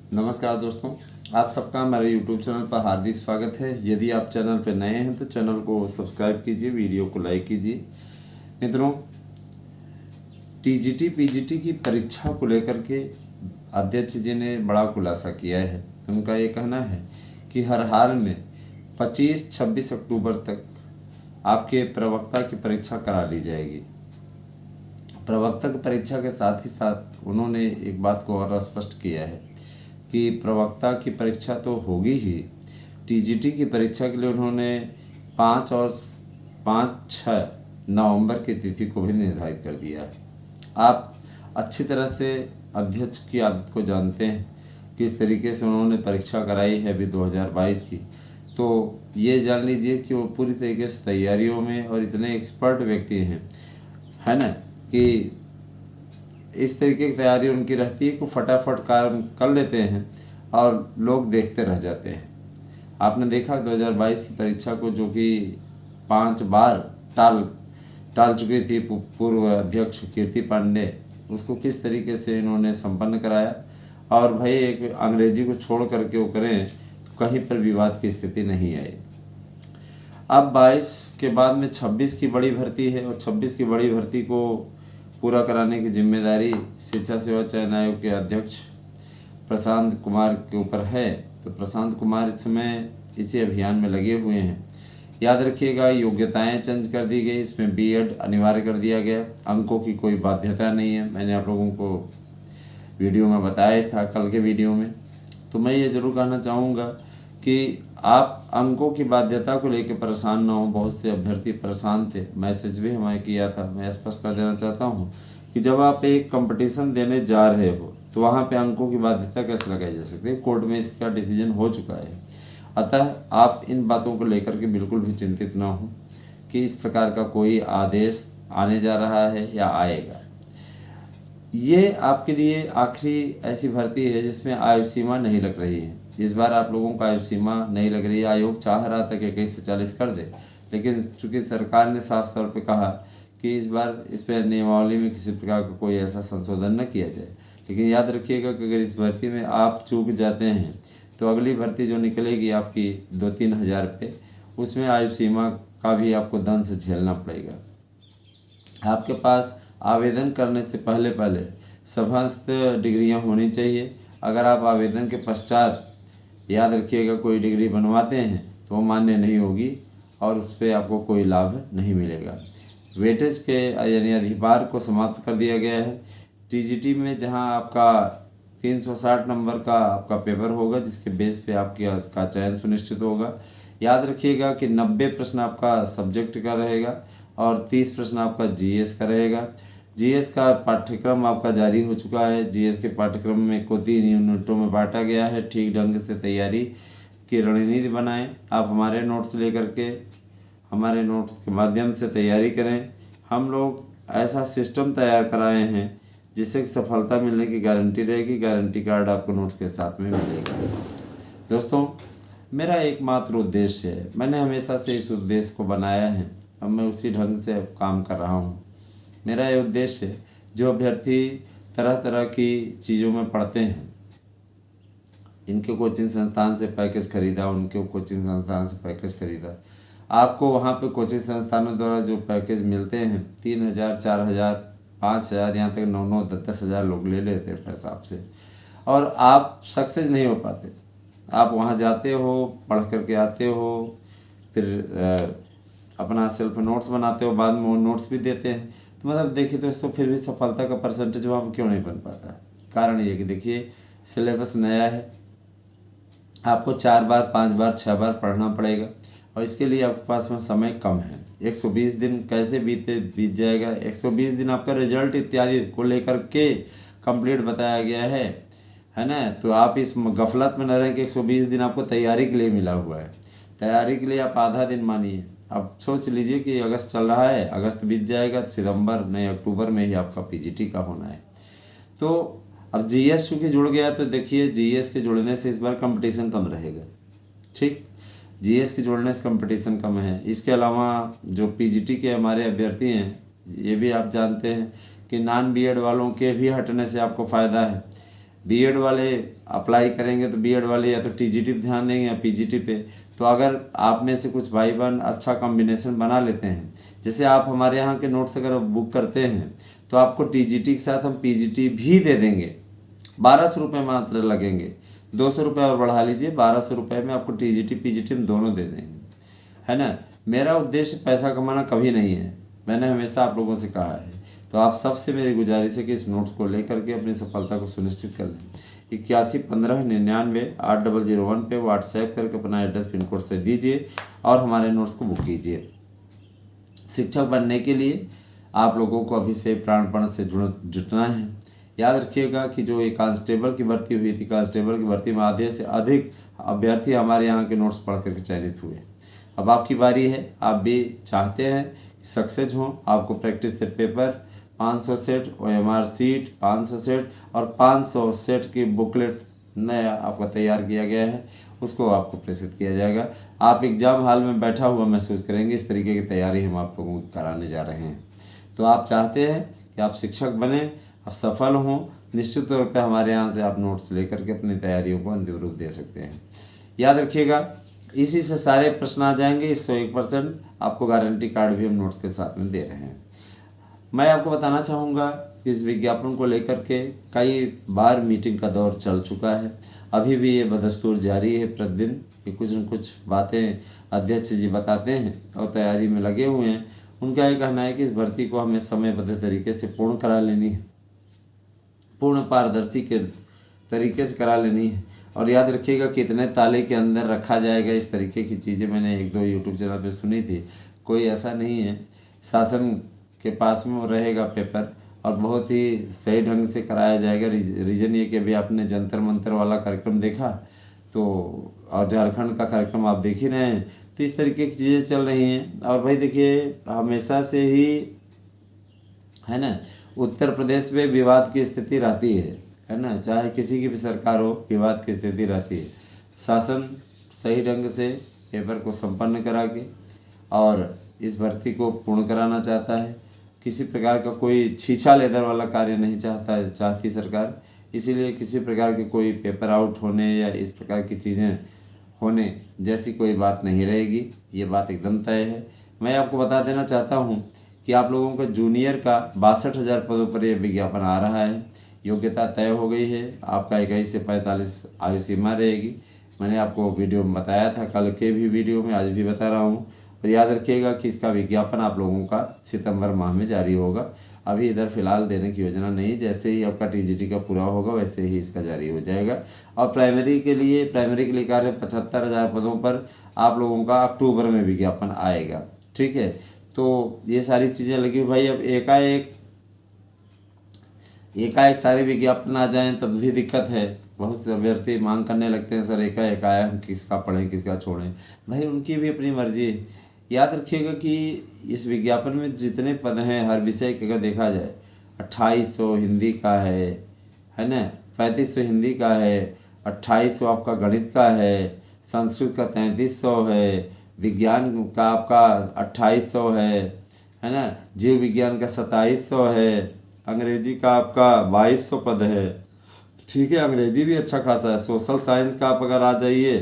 नमस्कार दोस्तों, आप सबका हमारे YouTube चैनल पर हार्दिक स्वागत है। यदि आप चैनल पर नए हैं तो चैनल को सब्सक्राइब कीजिए, वीडियो को लाइक कीजिए। मित्रों, टीजीटी पीजीटी की परीक्षा को लेकर के अध्यक्ष जी ने बड़ा खुलासा किया है। उनका ये कहना है कि हर हाल में 25-26 अक्टूबर तक आपके प्रवक्ता की परीक्षा करा ली जाएगी। प्रवक्ता की परीक्षा के साथ ही साथ उन्होंने एक बात को और स्पष्ट किया है कि प्रवक्ता की परीक्षा तो होगी ही, टीजीटी की परीक्षा के लिए उन्होंने 5 और 5-6 नवंबर की तिथि को भी निर्धारित कर दिया है। आप अच्छी तरह से अध्यक्ष की आदत को जानते हैं, किस तरीके से उन्होंने परीक्षा कराई है अभी 2022 की। तो ये जान लीजिए कि वो पूरी तरीके से तैयारियों में और इतने एक्सपर्ट व्यक्ति हैं, है ना, कि इस तरीके की तैयारी उनकी रहती है कि फटाफट काम कर लेते हैं और लोग देखते रह जाते हैं। आपने देखा 2022 की परीक्षा को, जो कि 5 बार टाल चुकी थी पूर्व अध्यक्ष कीर्ति पांडे, उसको किस तरीके से इन्होंने संपन्न कराया। और भाई एक अंग्रेजी को छोड़ करके वो करें तो कहीं पर विवाद की स्थिति नहीं आई। अब 22 के बाद में 26 की बड़ी भर्ती है और 26 की बड़ी भर्ती को पूरा कराने की जिम्मेदारी शिक्षा सेवा चयन आयोग के अध्यक्ष प्रशांत कुमार के ऊपर है। तो प्रशांत कुमार इस समय इसी अभियान में लगे हुए हैं। याद रखिएगा, योग्यताएं चेंज कर दी गई, इसमें बीएड अनिवार्य कर दिया गया, अंकों की कोई बाध्यता नहीं है। मैंने आप लोगों को वीडियो में बताया था, कल के वीडियो में। तो मैं ये ज़रूर कहना चाहूँगा कि आप अंकों की बाध्यता को लेकर परेशान ना हो। बहुत से अभ्यर्थी परेशान थे, मैसेज भी हमें किया था। मैं स्पष्ट कर देना चाहता हूँ कि जब आप एक कंपटीशन देने जा रहे हो तो वहाँ पे अंकों की बाध्यता कैसे लगाई जा सकती है। कोर्ट में इसका डिसीजन हो चुका है। अतः आप इन बातों को लेकर के बिल्कुल भी चिंतित ना हो कि इस प्रकार का कोई आदेश आने जा रहा है या आएगा। ये आपके लिए आखिरी ऐसी भर्ती है जिसमें आयु सीमा नहीं लग रही है। इस बार आप लोगों को आयु सीमा नहीं लग रही है। आयोग चाह रहा था कि 21 से 40 कर दे, लेकिन चूंकि सरकार ने साफ तौर पे कहा कि इस बार इस पर नियमावली में किसी प्रकार का कोई ऐसा संशोधन न किया जाए। लेकिन याद रखिएगा कि अगर इस भर्ती में आप चूक जाते हैं तो अगली भर्ती जो निकलेगी आपकी 2-3 हज़ार पे, उसमें आयु सीमा का भी आपको दंश झेलना पड़ेगा। आपके पास आवेदन करने से पहले समस्त डिग्रियां होनी चाहिए। अगर आप आवेदन के पश्चात, याद रखिएगा, कोई डिग्री बनवाते हैं तो वो मान्य नहीं होगी और उस पर आपको कोई लाभ नहीं मिलेगा। वेटेज के यानी अधिभार को समाप्त कर दिया गया है। टीजीटी में जहां आपका 360 नंबर का आपका पेपर होगा, जिसके बेस पे आपका चयन सुनिश्चित होगा। याद रखिएगा कि 90 प्रश्न आपका सब्जेक्ट का रहेगा और 30 प्रश्न आपका जीएस का रहेगा। जीएस का पाठ्यक्रम आपका जारी हो चुका है। जीएस के पाठ्यक्रम में को 3 यूनिटों में बांटा गया है। ठीक ढंग से तैयारी की रणनीति बनाएं। आप हमारे नोट्स लेकर के, हमारे नोट्स के माध्यम से तैयारी करें। हम लोग ऐसा सिस्टम तैयार कराए हैं जिससे कि सफलता मिलने की गारंटी रहेगी। गारंटी कार्ड आपको नोट्स के साथ में मिलेगा। दोस्तों, मेरा एकमात्र उद्देश्य है, मैंने हमेशा से इस उद्देश्य को बनाया है, अब मैं उसी ढंग से काम कर रहा हूँ। मेरा ये उद्देश्य है, जो अभ्यर्थी तरह तरह की चीज़ों में पढ़ते हैं, इनके कोचिंग संस्थान से पैकेज खरीदा, उनके कोचिंग संस्थान से पैकेज खरीदा, आपको वहाँ पे कोचिंग संस्थानों द्वारा जो पैकेज मिलते हैं 3,000, 4,000, 5,000, यहाँ तक 9-9, 10-10 हज़ार लोग ले लेते हैं पैसा आपसे, और आप सक्सेस नहीं हो पाते। आप वहाँ जाते हो, पढ़ करके आते हो, फिर अपना सेल्फ नोट्स बनाते हो, बाद में वो नोट्स भी देते हैं। तो मतलब देखिए दोस्तों, फिर भी सफलता का परसेंटेज वहाँ पर क्यों नहीं बन पाता। कारण ये कि देखिए, सिलेबस नया है, आपको 4 बार, 5 बार, 6 बार पढ़ना पड़ेगा और इसके लिए आपके पास में समय कम है। 120 दिन कैसे बीत जाएगा। 120 दिन आपका रिजल्ट इत्यादि को लेकर के कंप्लीट बताया गया है ना। तो आप इस गफलत में न रहें कि 120 दिन आपको तैयारी के लिए मिला हुआ है। तैयारी के लिए आप आधा दिन मानिए। अब सोच लीजिए कि अगस्त चल रहा है, अगस्त बीत जाएगा तो सितंबर नहीं अक्टूबर में ही आपका पीजीटी का होना है। तो अब जीएस चूँकि जुड़ गया, तो देखिए जीएस के जुड़ने से इस बार कंपटीशन कम रहेगा। ठीक, जीएस के जुड़ने से कंपटीशन कम है। इसके अलावा जो पीजीटी के हमारे अभ्यर्थी हैं, ये भी आप जानते हैं कि नॉन बीएड वालों के भी हटने से आपको फ़ायदा है। बीएड वाले अप्लाई करेंगे तो बीएड वाले या तो टीजीटी पे ध्यान देंगे या पीजीटी पे। तो अगर आप में से कुछ भाई बहन अच्छा कॉम्बिनेशन बना लेते हैं, जैसे आप हमारे यहाँ के नोट्स अगर बुक करते हैं तो आपको टीजीटी के साथ हम पीजीटी भी दे देंगे। 1200 रुपये मात्र लगेंगे, 200 रुपये और बढ़ा लीजिए, 1200 रुपये में आपको टीजीटी पीजीटी हम दोनों दे देंगे, है ना। मेरा उद्देश्य पैसा कमाना कभी नहीं है, मैंने हमेशा आप लोगों से कहा है। तो आप सबसे मेरी गुजारिश है कि इस नोट्स को लेकर के अपनी सफलता को सुनिश्चित कर लें। 8115998001 पे व्हाट्सएप करके अपना एड्रेस पिन कोड से दीजिए और हमारे नोट्स को बुक कीजिए। शिक्षक बनने के लिए आप लोगों को अभी से प्राणपण से जुटना है। याद रखिएगा कि जो ये कांस्टेबल की भर्ती हुई थी, कांस्टेबल की भर्ती में आधे से अधिक अभ्यर्थी हमारे यहाँ के नोट्स पढ़ करके चयनित हुए। अब आपकी बारी है, आप भी चाहते हैं कि सक्सेस हों। आपको practice set paper 500 set, OMR seat 500 set और 500 सेट की बुकलेट नया आपका तैयार किया गया है, उसको आपको प्रेषित किया जाएगा। आप एग्ज़ाम हॉल में बैठा हुआ महसूस करेंगे। इस तरीके की तैयारी हम आप लोगों को कराने जा रहे हैं। तो आप चाहते हैं कि आप शिक्षक बने, आप सफल हों, निश्चित तौर पे हमारे यहाँ से आप नोट्स लेकर के अपनी तैयारियों को अंतिम रूप दे सकते हैं। याद रखिएगा, इसी से सारे प्रश्न आ जाएंगे। इस 101% आपको गारंटी कार्ड भी हम नोट्स के साथ में दे रहे हैं। मैं आपको बताना चाहूँगा कि इस विज्ञापन को लेकर के कई बार मीटिंग का दौर चल चुका है, अभी भी ये बदस्तूर जारी है। प्रतिदिन ये कुछ न कुछ बातें अध्यक्ष जी बताते हैं और तैयारी में लगे हुए हैं। उनका ये कहना है कि इस भर्ती को हमें समयबद्ध तरीके से पूर्ण करा लेनी है, पूर्ण पारदर्शी के तरीके से करा लेनी है। और याद रखिएगा कि इतने ताले के अंदर रखा जाएगा, इस तरीके की चीज़ें मैंने 1-2 यूट्यूब चैनल पे सुनी थी। कोई ऐसा नहीं है, शासन के पास में वो रहेगा पेपर और बहुत ही सही ढंग से कराया जाएगा। रीजन ये कि अभी आपने जंतर मंतर वाला कार्यक्रम देखा तो, और झारखंड का कार्यक्रम आप देख ही रहे हैं। तो इस तरीके की चीज़ें चल रही हैं। और भाई देखिए, हमेशा से ही है ना, उत्तर प्रदेश में विवाद की स्थिति रहती है ना, चाहे किसी की भी सरकार हो, विवाद की स्थिति रहती है। शासन सही ढंग से पेपर को संपन्न करा के और इस भर्ती को पूर्ण कराना चाहता है। किसी प्रकार का कोई छीछा लेदर वाला कार्य नहीं चाहती सरकार। इसीलिए किसी प्रकार के कोई पेपर आउट होने या इस प्रकार की चीज़ें होने जैसी कोई बात नहीं रहेगी, ये बात एकदम तय है। मैं आपको बता देना चाहता हूँ कि आप लोगों का जूनियर का 62,000 पदों पर यह विज्ञापन आ रहा है। योग्यता तय हो गई है। आपका 21 से 45 आयु सीमा रहेगी। मैंने आपको वीडियो में बताया था, कल के भी वीडियो में आज भी बता रहा हूँ। और याद रखिएगा कि इसका विज्ञापन आप लोगों का सितंबर माह में जारी होगा। अभी इधर फिलहाल देने की योजना नहीं, जैसे ही आपका टीजीटी का पूरा होगा वैसे ही इसका जारी हो जाएगा। और प्राइमरी के लिए कार्य 75,000 पदों पर आप लोगों का अक्टूबर में विज्ञापन आएगा। ठीक है, तो ये सारी चीज़ें लगी भाई। अब एकाएक सारे विज्ञापन आ जाएं तब भी दिक्कत है। बहुत से अभ्यर्थी मांग करने लगते हैं, सर एकाएक आया, हम किसका पढ़ें किसका छोड़ें। भाई उनकी भी अपनी मर्जी है। याद रखिएगा कि इस विज्ञापन में जितने पद हैं, हर विषय के अगर देखा जाए 2800 हिंदी का है ना, 3500 हिंदी का है, 2800 आपका गणित का है, संस्कृत का 3300 है, विज्ञान का आपका 2800 है ना, जीव विज्ञान का 2700 है, अंग्रेजी का आपका 2200 पद है। ठीक है, अंग्रेजी भी अच्छा खासा है। सोशल साइंस का आप अगर आ जाइए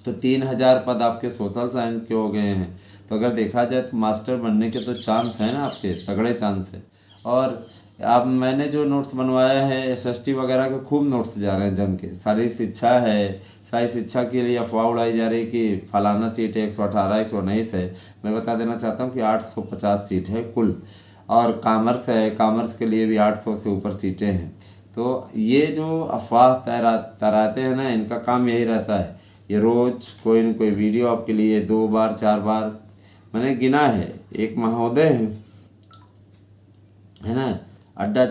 तो 3000 पद आपके सोशल साइंस के हो गए हैं। तो अगर देखा जाए तो मास्टर बनने के तो चांस है ना, आपके तगड़े चांस है। और अब मैंने जो नोट्स बनवाया है SST वगैरह के खूब नोट्स जा रहे हैं जम के। सारी शिक्षा है, सारी शिक्षा के लिए अफवाह उड़ाई जा रही कि फलाना सीट 118 119 है। मैं बता देना चाहता हूँ कि 850 सीट है कुल। और कॉमर्स है, कॉमर्स के लिए भी 800 से ऊपर सीटें हैं। तो ये जो अफवाह तराते हैं ना, इनका काम यही रहता है। ये रोज़ कोई न कोई वीडियो आपके लिए 2 बार 4 बार मैंने गिना है। एक महोदय है ना, अड्डा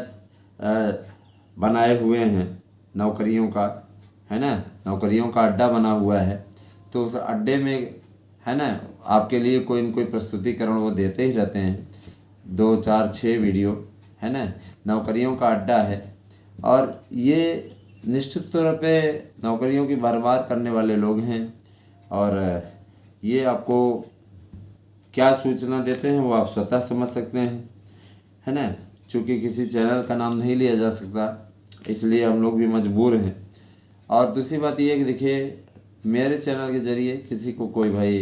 बनाए हुए हैं नौकरियों का, है ना, नौकरियों का अड्डा बना हुआ है। तो उस अड्डे में है ना, आपके लिए कोई न कोई प्रस्तुतिकरण वो देते ही रहते हैं, 2 4 6 वीडियो, है ना। नौकरियों का अड्डा है और ये निश्चित तौर पे नौकरियों की बर्बाद करने वाले लोग हैं। और ये आपको क्या सूचना देते हैं वो आप स्वतः समझ सकते हैं, है ना। चूँकि किसी चैनल का नाम नहीं लिया जा सकता, इसलिए हम लोग भी मजबूर हैं। और दूसरी बात ये है कि देखिए, मेरे चैनल के ज़रिए किसी को कोई भाई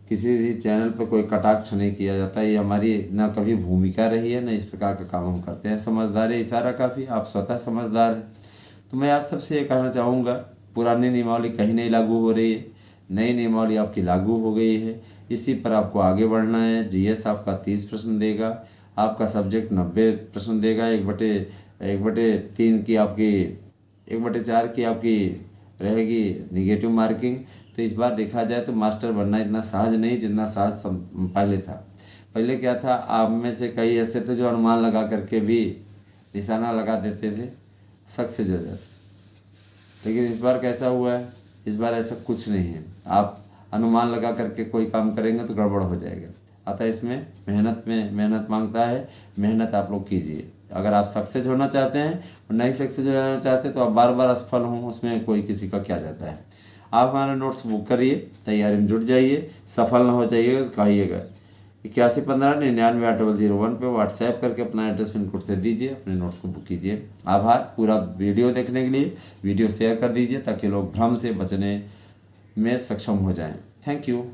किसी भी चैनल पर कोई कटाक्ष नहीं किया जाता। ये हमारी ना कभी भूमिका रही है, ना इस प्रकार का काम हम करते हैं। समझदारी इशारा काफ़ी, आप स्वतः समझदार हैं। तो मैं आप सबसे ये कहना चाहूँगा, पुरानी नियमावली कहीं नहीं लागू हो रही है, नई नियमावली आपकी लागू हो गई है। इसी पर आपको आगे बढ़ना है। जीएस आपका 30 प्रश्न देगा, आपका सब्जेक्ट 90 प्रश्न देगा। 1/3 की आपकी 1/4 की आपकी रहेगी निगेटिव मार्किंग। तो इस बार देखा जाए तो मास्टर बनना इतना सहज नहीं जितना सहज पहले था। पहले क्या था, आप में से कई ऐसे थे जो अनुमान लगा करके भी निशाना लगा देते थे, सक्सेस हो जाते। लेकिन इस बार कैसा हुआ है, इस बार ऐसा कुछ नहीं है। आप अनुमान लगा करके कोई काम करेंगे तो गड़बड़ हो जाएगा। अतः इसमें मेहनत मांगता है, मेहनत आप लोग कीजिए। अगर आप सक्सेस होना चाहते हैं और नहीं सक्सेस होना चाहते तो आप बार बार असफल हों, उसमें कोई किसी का क्या जाता है। आप हमारे नोट्स बुक करिए, तैयारी में जुट जाइए। सफल ना हो जाइएगा तो कहिएगा। 8115998001 पे व्हाट्सएप करके अपना एड्रेस पिन कोड से दीजिए, अपने नोट्स को बुक कीजिए। आभार पूरा वीडियो देखने के लिए। वीडियो शेयर कर दीजिए ताकि लोग भ्रम से बचने में सक्षम हो जाएं। Thank you.